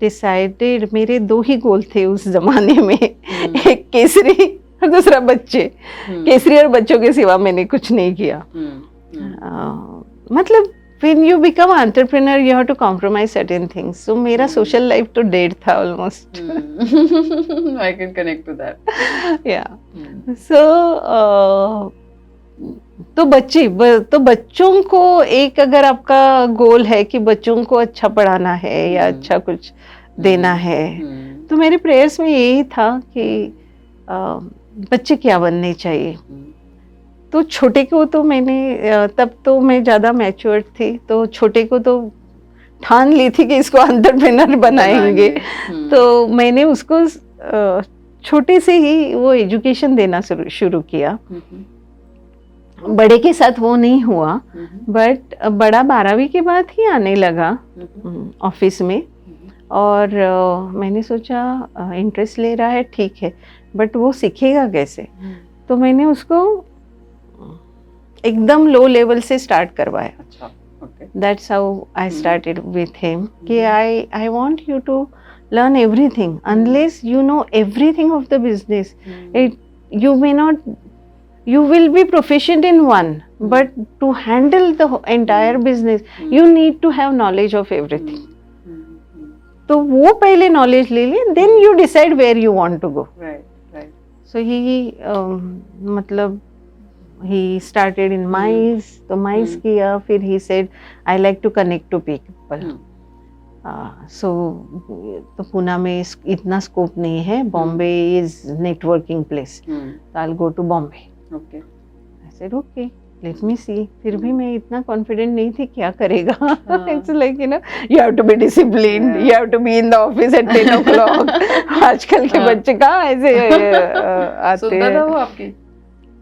decided, मेरे 2 ही गोल थे उस जमाने में, एक केसरी और दूसरा बच्चे। केसरी और बच्चों के सिवा मैंने कुछ नहीं किया। मतलब when you become entrepreneur you have to compromise certain things, so मेरा social life तो dead था almost. I can connect to that. Yeah. So तो बच्चों को एक, अगर आपका गोल है कि बच्चों को अच्छा पढ़ाना है या अच्छा कुछ देना है, तो मेरे प्रेयर्स में यही था कि बच्चे क्या बनने चाहिए. तो छोटे को तो मैंने तब तो मैं ज़्यादा मैच्योर थी, तो छोटे को तो ठान ली थी कि इसको एंटरप्रेन्योर बनाएंगे. तो मैंने उसको छोटे से ही वो एजुकेशन देना शुरू किया. बड़े के साथ वो नहीं हुआ, बट बड़ा 12वीं के बाद ही आने लगा ऑफिस में. और मैंने सोचा इंटरेस्ट ले रहा है ठीक है, बट वो सीखेगा कैसे. तो मैंने उसको एकदम लो लेवल से स्टार्ट करवाया. अच्छा, okay. That's how I started with him. कि I want you to learn everything. Unless you know everything of the business, you may not. You will be proficient in one, but to handle the entire business, you need to have knowledge of everything. तो वो पहले knowledge ले ले, then you decide where you want to go. Right. So मतलब he started in MICE, तो MICE किया, फिर he said I like to connect to people. So तो पुणे में इतना स्कोप नहीं है, Bombay is networking place, so I'll go to Bombay. Okay. I said okay, let me see. फिर भी मैं इतना confident नहीं थी क्या करेगा. It's like you have to be disciplined, you have to be in the office at 10 o'clock. आजकल के बच्चे कहाँ ऐसे आते सुनता था हैं. वो आपकी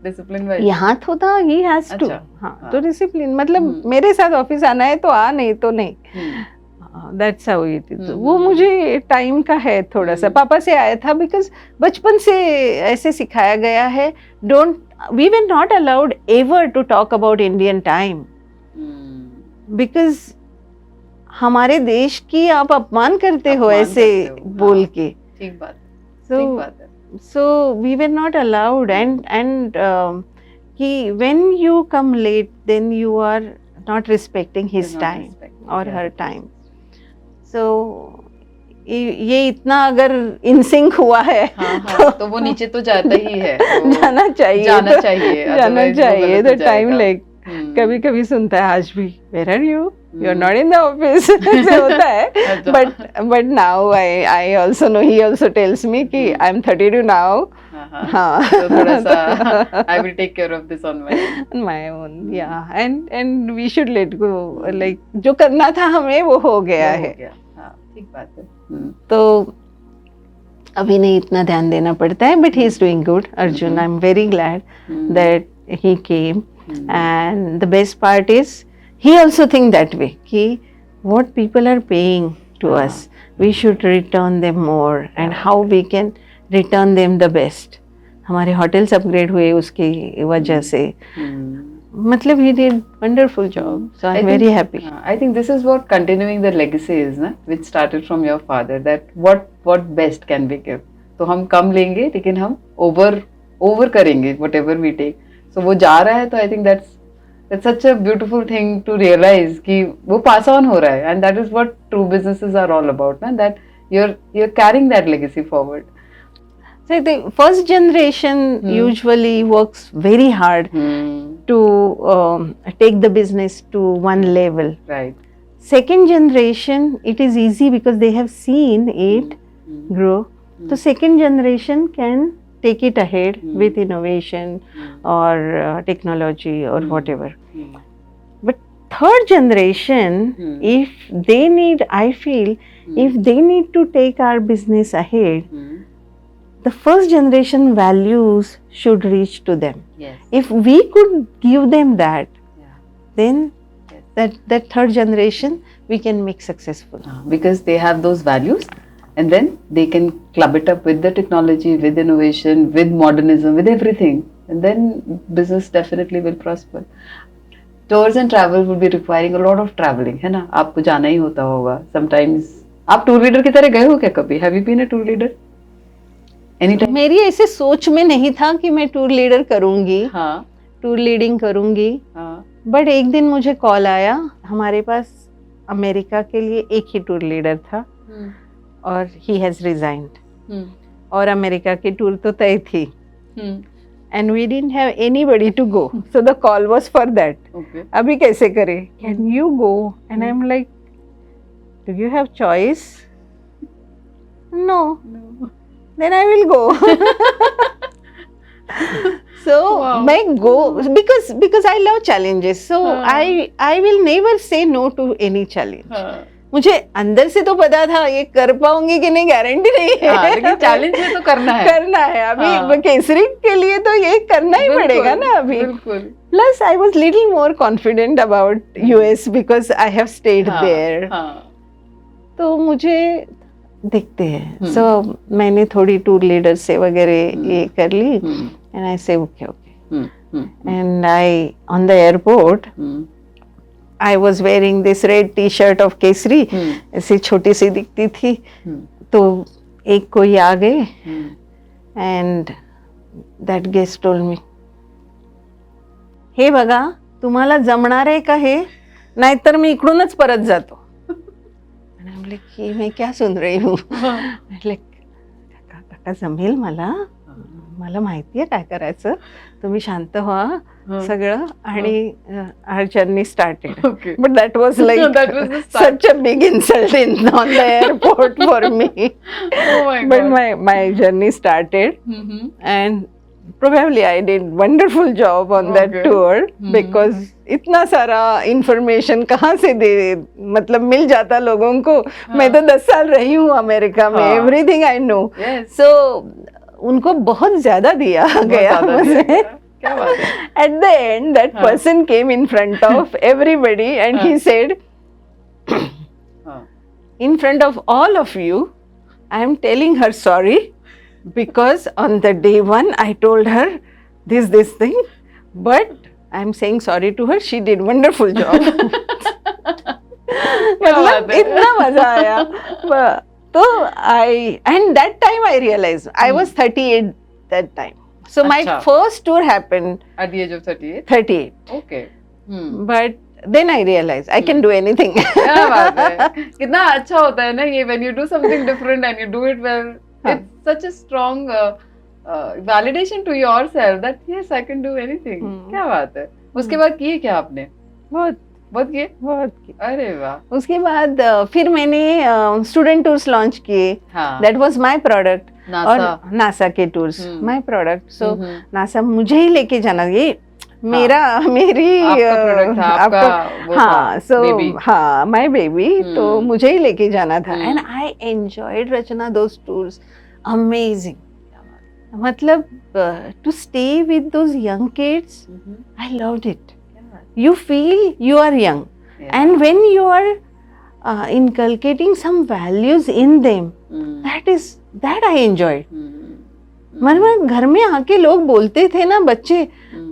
डिसिप्लिन वाइज? यहाँ तो था he has to. हाँ, तो डिसिप्लिन मतलब मेरे साथ ऑफिस आना है तो आ, नहीं तो नहीं. That's how it is. वो मुझे टाइम का है थोड़ा सा, पापा से आया था, बिकॉज बचपन से ऐसे सिखाया गया है. We were not allowed ever to talk about Indian time, because हमारे देश की आप अपमान करते हो ऐसे बोल के. ठीक बात. So we were not allowed, and कि when you come late, then you are not respecting his time or her time. So ये इतना अगर इन सिंक हुआ है, तो वो नीचे तो जाता ही है. जाना चाहिए. तो टाइम लाइक कभी कभी सुनता है आज भी, where are you are not in the office, ऐसे होता है. But now I also know, he also tells me कि आई एम 32 नाउ. हाँ, तो थोड़ा सा I will take care of this on my own. Yeah, and we should let go. Like जो करना था हमें वो हो गया है. ठीक बात है. तो अभी नहीं इतना ध्यान देना पड़ता है, but he is doing good. Arjun, I am very glad that he came, and the best part is he also think that way कि what people are paying to us, we should return them more, and how we can return them the best. हमारे hotels upgrade हुए उसकी वजह से. मतलब he did wonderful job, so I'm very happy. I think this is what continuing the legacy is, ना, which started from your father, that what best can we give. तो हम कम लेंगे लेकिन हम over करेंगे whatever we take. So वो जा रहा है, तो I think that's such a beautiful thing to realize कि वो pass on हो रहा है, and that is what true businesses are all about, ना, that you're carrying that legacy forward. So the first generation usually works very hard to take the business to one level. Right. Second generation, it is easy because they have seen it grow. So second generation can take it ahead with innovation or technology or whatever. But third generation, if they need, I feel, if they need to take our business ahead, the first generation values should reach to them. Yes. If we could give them that, then that third generation we can make successful. Because they have those values, and then they can club it up with the technology, with innovation, with modernism, with everything, and then business definitely will prosper. Tours and travel would be requiring a lot of traveling, है ना? आपको जाना ही होता होगा. Sometimes आप tour leader की तरह गए हो क्या कभी? Have you been a tour leader? मेरी ऐसे सोच में नहीं था कि मैं टूर लीडर करूंगी, टूर लीडिंग करूंगी. बट एक दिन मुझे कॉल आया, हमारे पास अमेरिका के लिए एक ही टूर लीडर था और ही हैज रिजाइंड, और अमेरिका की टूर तो तय थी and we didn't have anybody to go, so the call was for that. अभी कैसे करें, can you go? And I am like, do you have choice? No. Then I will go. So Wow. मैं go because I love challenges. So I will never say no to any challenge. मुझे अंदर से तो पता था ये कर पाऊंगी कि नहीं, गारंटी नहीं है, लेकिन चैलेंज है तो करना है. करना है अभी. केसरी के लिए तो ये करना ही पड़ेगा ना अभी. Plus I was little more confident about US because I have stayed there. तो मुझे देखते हैं. सो मैंने थोड़ी टूर लीडर से वगैरह ये कर ली एंड आई से okay and I on the airport I was wearing this red T shirt of Kesari, ऐसी छोटी सी दिखती थी. तो एक कोई आ गए and that guest told me, हे बघा तुम्हाला जमणार आहे का हे, नाहीतर मी इकडूनच परत जातो. कि मैं क्या सुन रही हूँ. काका जमेल मला, मला माहिती आहे काय करायचं, तुम्ही शांत व्हा सगळं. आणि our journey started. But that was like such a big insult in on the airport for me. But my journey started and probably I did wonderful job on that tour because इतना सारा information कहाँ से दे, मतलब मिल जाता लोगों को. मैं तो 10 साल रही हूँ अमेरिका में, एवरीथिंग आई नो. सो उनको बहुत ज्यादा दिया गया मुझे. At the end that person came in front of everybody and he said, in front of all of you I am telling her sorry because on the day one I told her this thing, but I am saying sorry to her, she did wonderful job. मतलब इतना मजा आया. तो and that time I realized I was 38 that time. So my first tour happened at the age of 38. 38. Okay. But then I realized I can do anything. क्या बात है, कितना अच्छा होता है ना ये, when you do something different and you do it well. It's such a strong validation to yourself that yes, I can do anything. क्या बात है. उसके बाद किए क्या आपने? बहुत किए. अरे वाह. उसके बाद फिर मैंने स्टूडेंट टूर्स लॉन्च किए. That was my product. और नासा के tours my product. So NASA मुझे ही लेके जाना, ये मेरी हाँ, सो हाँ माई बेबी, तो मुझे ही लेके जाना था. एंड आई एंजॉयड रचना दोज टूर्स, अमेजिंग. मतलब to stay with those young kids, I loved it. You feel you are young, and when you are inculcating some values in them, that I enjoyed. मतलब घर में आके लोग बोलते थे ना बच्चे,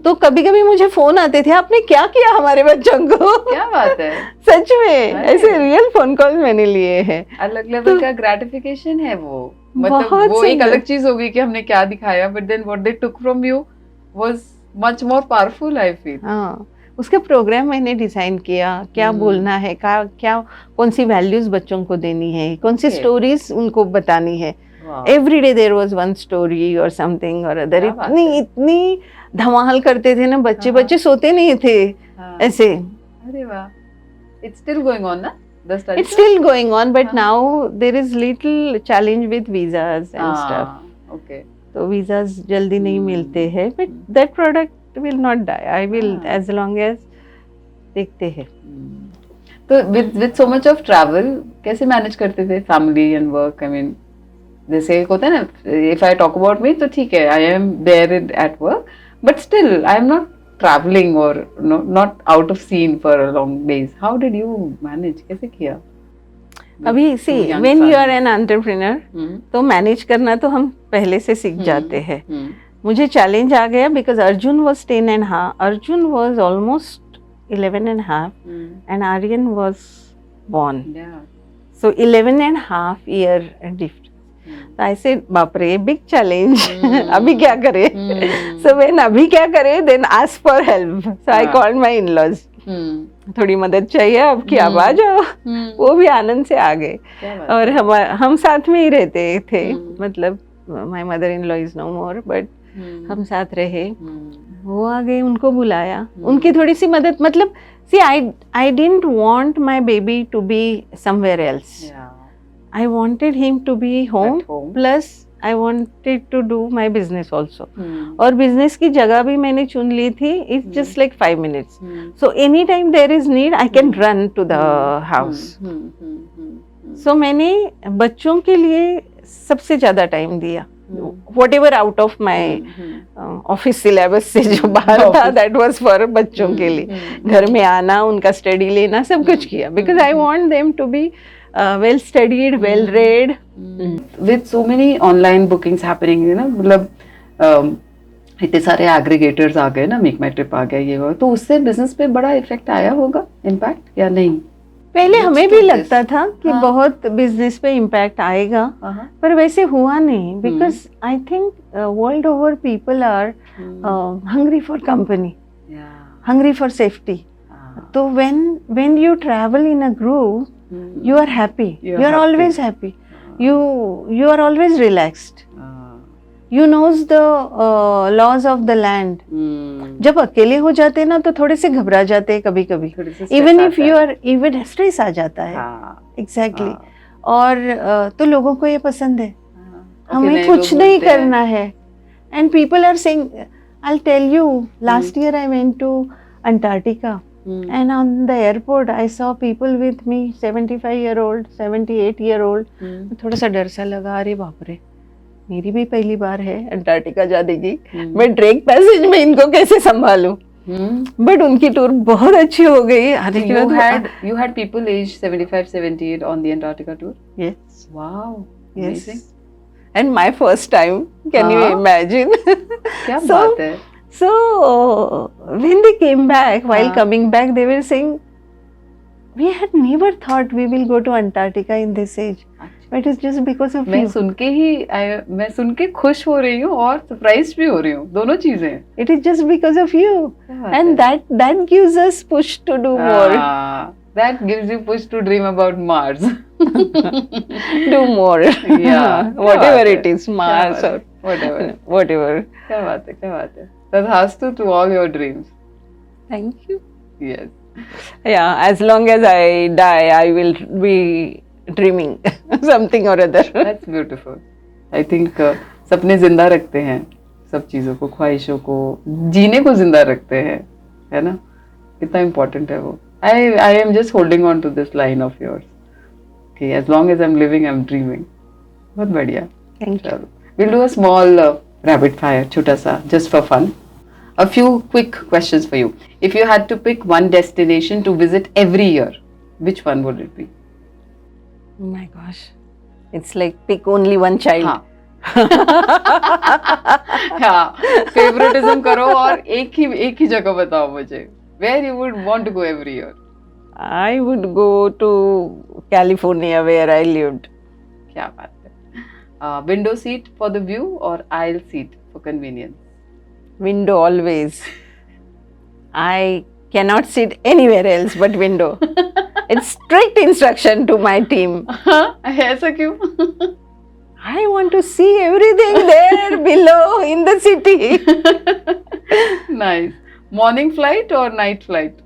तो कभी कभी मुझे फोन आते थे, आपने क्या किया हमारे बच्चों को. क्या बात है. सच में ऐसे रियल फोन कॉल मैंने लिए हैं. अलग लेवल का ग्रेटिफिकेशन है वो. मतलब वो एक अलग चीज होगी कि हमने क्या दिखाया, but then what they took from you was much more powerful, I feel. हाँ, उसका प्रोग्राम मैंने डिजाइन किया, क्या बोलना है, क्या कौन सी वैल्यूज बच्चों को देनी है, कौन सी स्टोरीज उनको बतानी है. Every day there was one story or something or other. इतनी धमाल करते थे ना बच्चे सोते नहीं थे ऐसे. अरे वाह. It's still going on ना? It's still going on, but now there is little challenge with visas and stuff. Okay. तो visas जल्दी नहीं मिलते हैं, but that product will not die. I will as long as देखते हैं. तो with so much of travel कैसे manage करते थे family and work? I mean, जैसे एक होता है ना, if I talk about me तो ठीक है, I am there at work, but still I am not traveling or not out of scene for a long days. How did you manage? कैसे किया? अभी see, when you are an entrepreneur, तो manage करना तो हम पहले से सीख जाते हैं. मुझे चैलेंज आ गया because Arjun was 10 and half. Arjun was almost 11 and half, and Aryan was born. Yeah. So 11 and half year difference. I said, बाप रे, big challenge. अभी क्या करे? Hmm. So when अभी क्या करे, then ask for help. So I हाँ. called my in-laws. थोड़ी मदद चाहिए अब कि आप आ जाओ. वो भी आनंद से आ गए. क्या बात और है. हम साथ में ही रहते थे. हम्म. मतलब my mother-in-law is no more, but हम साथ रहे. वो आ गए, उनको बुलाया. उनकी थोड़ी सी मदद, मतलब see, I didn't want my baby to be somewhere else. Yeah. I wanted him to be home, At home. plus I wanted to do my business also. Hmm. और business की जगह भी मैंने चुन ली थी. It's just like 5 minutes. Hmm. So anytime there is need, I can run to the house. So मैंने बच्चों के लिए सबसे ज़्यादा टाइम दिया. Whatever out of my office syllabus से जो बाहर था, that was for बच्चों के लिए. घर में आना, उनका स्टडी लेना, सब कुछ किया. Because I want them to be well studied, well read. With so many online bookings happening, you know, मतलब इतने सारे एग्रीगेटर्स आ गए ना, मेक माई ट्रिप आ गया, ये वो, तो उससे बिजनेस पे बड़ा इफेक्ट आया होगा, इम्पैक्ट या नहीं? पहले हमें भी लगता था कि हाँ. बहुत बिजनेस पे इम्पैक्ट आएगा, पर वैसे हुआ नहीं. Because I think world over people are hungry for company, hungry for safety. तो when you travel in a group, you are happy. You are always happy. You are always relaxed. You knows the laws of the land. जब अकेले हो जाते ना तो थोड़े से घबरा जाते हैं कभी कभी. Even if you are, even stress आ जाता है. Exactly. और तो लोगों को ये पसंद है. हमें कुछ नहीं करना है. And people are saying, I'll tell you, last year I went to Antarctica. And on the airport I saw people with me, 75-year-old, 78-year-old. थोड़ा सा डर सा लगा, अरे बाप रे, मेरी भी पहली बार है अंटार्कटिका जाने की. मैं ड्रेक पैसेज में इनको कैसे संभालूं? बट उनकी टूर बहुत अच्छी हो गई. आने के बाद you had people aged 75, 78 on the Antarctica tour? Yes. Wow. Yes. Amazing. And my first time. Can you imagine? क्या बात है? So when they came back, while coming back, they were saying, we had never thought we will go to Antarctica in this age. But it's just because of you. मैं सुन के खुश हो रही हूँ और सरप्राइज भी हो रही हूँ, दोनों चीजें. It is just because of you, and that gives us push to do more. That gives you push to dream about Mars. Do more. Yeah. Whatever it is, Mars or whatever. क्या बात है, क्या बात है. Tadhastu to all your dreams. Thank you. Yes. Yeah, as long as I die, I will be dreaming something or other. That's beautiful. I think सपने जिंदा रखते हैं, सब चीजों को, ख्वाहिशों को, जीने को जिंदा रखते हैं, है ना? कितना important है वो. I am just holding on to this line of yours. Okay, as long as I'm living, I'm dreaming. बहुत बढ़िया. Thank you. We'll do a small rapid fire, छोटा सा, just for fun. A few quick questions for you. If you had to pick one destination to visit every year, which one would it be? Oh my gosh. It's like pick only one child. हाँ. हाँ. Favoritism करो और एक ही जगह बताओ मुझे. Where you would want to go every year? I would go to California where I lived. क्या बात है. Window seat for the view or aisle seat for convenience? Window always. I cannot sit anywhere else but window. It's strict instruction to my team. ऐसा क्यों? I want to see everything there below in the city. Nice. Morning flight or night flight?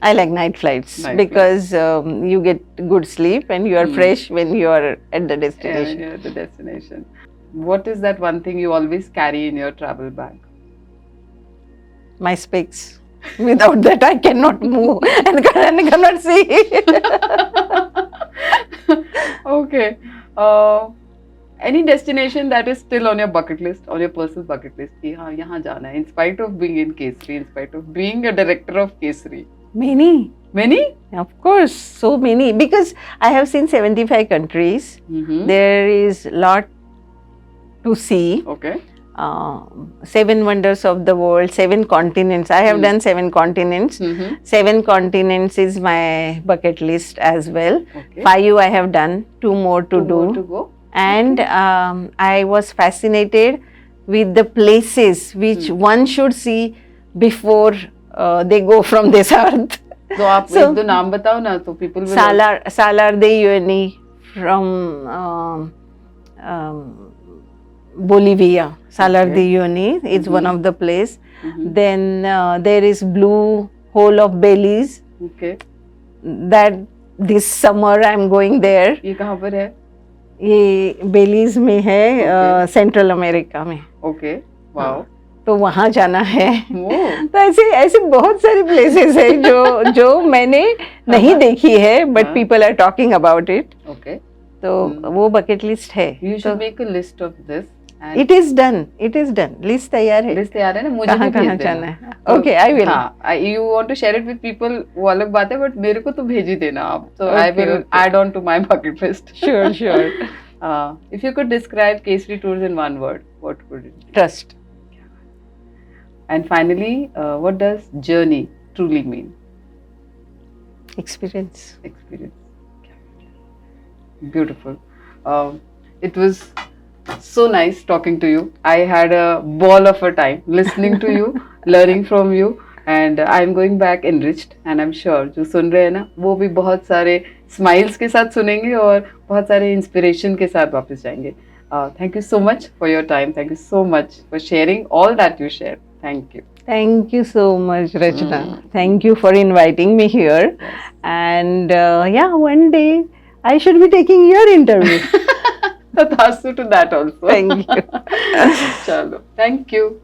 I like night flights because you get good sleep and you are fresh when you are at the destination. Yeah, the destination. What is that one thing you always carry in your travel bag? My specs. Without that, I cannot move and cannot see. Okay. Any destination that is still on your bucket list, on your personal bucket list? कि हाँ यहाँ जाना है, in spite of being in Kesari, in spite of being a director of Kesari. Many. Many? Of course, so many. Because I have seen 75 countries. There is a lot to see. Okay. 7 wonders of the world, 7 continents. I have done 7 continents. 7 continents is my bucket list as well. Okay. 5 I have done, 2 more to do. More to go. and I was fascinated with the places which one should see before they go from this earth. तो आप So- एक दो नाम बताओ ना तो people will Salar de Uyuni from Bolivia. Salar de Uyuni is one of the place. Then there is Blue Hole of Belize. Okay. That this summer I'm going there. ये कहाँ पर है? ये बेलीज में है, सेंट्रल अमेरिका में. Okay. Wow. तो वहाँ जाना है. Oh. तो ऐसे ऐसे बहुत सारे प्लेसेस है जो मैंने नहीं देखी है, but people are talking about it. Okay. तो वो बकेट लिस्ट है. You should make a list of this. And it is done. List तैयार है. लिस्ट तैयार है ना, मुझे कहाँ भी भेज कहाँ देना. जाना है. Okay, I will. हाँ, you want to share it with people, वो अलग बात है, बट मेरे को तो भेज ही देना आप. So I Okay, will okay. add on to my bucket list. Sure. If you could describe Kesari Tours in one word, what would it be? Trust. And finally, what does journey truly mean? Experience. Experience. Beautiful. It was so nice talking to you. I had a ball of a time listening to you, learning from you, and I'm going back enriched. And I'm sure जो सुन रहे हैं ना, वो भी बहुत सारे smiles के साथ सुनेंगे और बहुत सारे inspiration के साथ वापस जाएंगे. Thank you so much for your time. Thank you so much for sharing all that you shared. Thank you. Thank you so much, Rachna. Thank you for inviting me here. And yeah, one day I should be taking your interview. Tathastu to that also. Thank you. Chalo. Thank you.